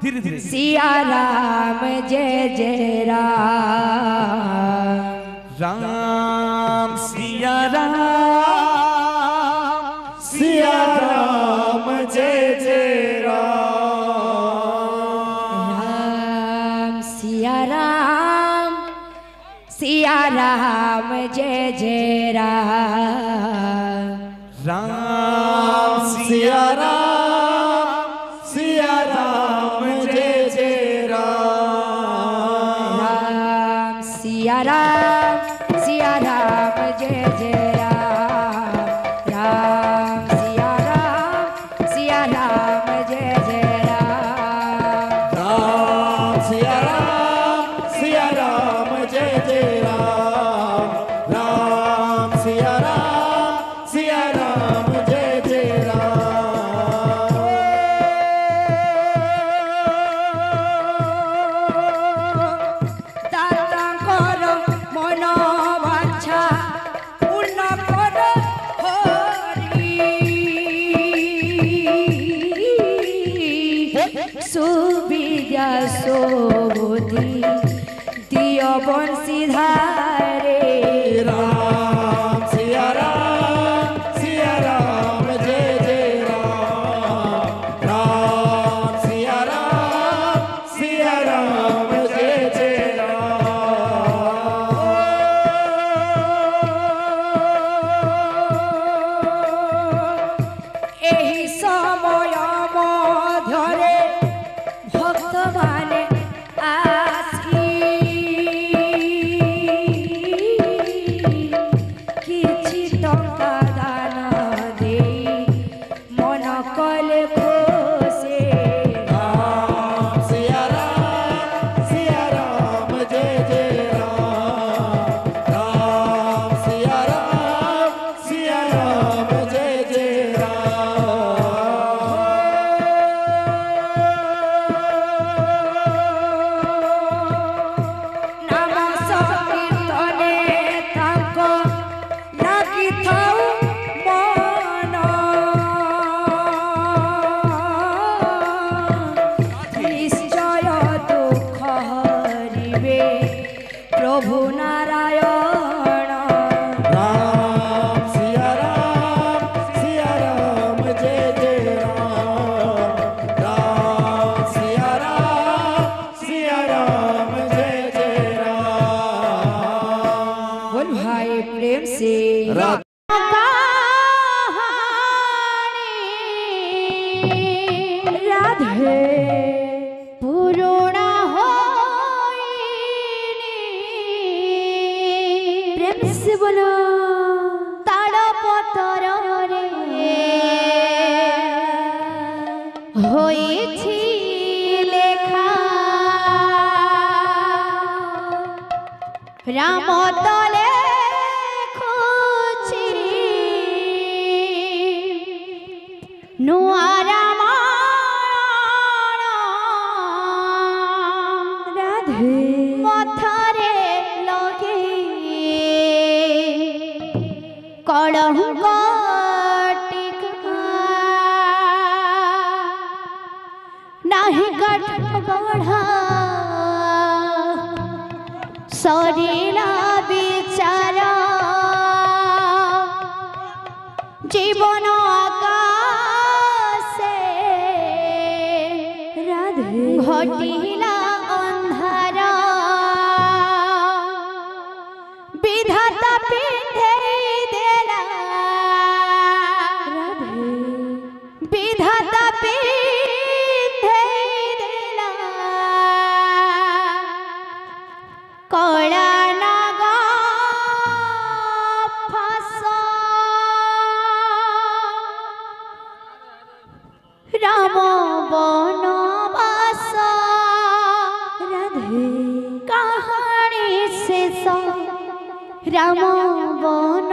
धीरे धीरे सिया राम जय जय राम राम सिया राम जय जय राम सिया राम जय जय राम राम सिया राम जय जय राम राम सिया राम जय जय राम राम सिया राम जय जय राम राम सिया राम जय जय राम राम सिया राम जय जय राम दातांकर मन वांछा पूर्ण कर हरि सुविद्या सुबुद्धि दियो बंशीधारे राम सिया राम जय जय राम राम सिया राम जय जय एही समय मध्यरे भक्त माने आसी किछि टंका दान देई मन कले खुशी राम सिया राम जय जय राम राम सिया राम जय जय नाम संकीर्तने तांक लागी थाउ मन निश्चय दुख हरिबे प्रभु नारायण राम सिया राम जय जय राम राम सिया राम जय जय राम बोल भाई प्रेम से राधे पुरोणा होइनी प्रेम से बोलो ताड़पतर रे होइछि लेखा राम तले खुछि नुआ रामायण राधे मथरे लगे कलंक टिका नाही कठ गढ़ा सरिला विचार जीवन आकाशे राधे घटिला अंधार विधाता पिंधे देला राधे विधाता पिंधे देला कला नागा फास राम बनवास राधे कहानी शेष राम बन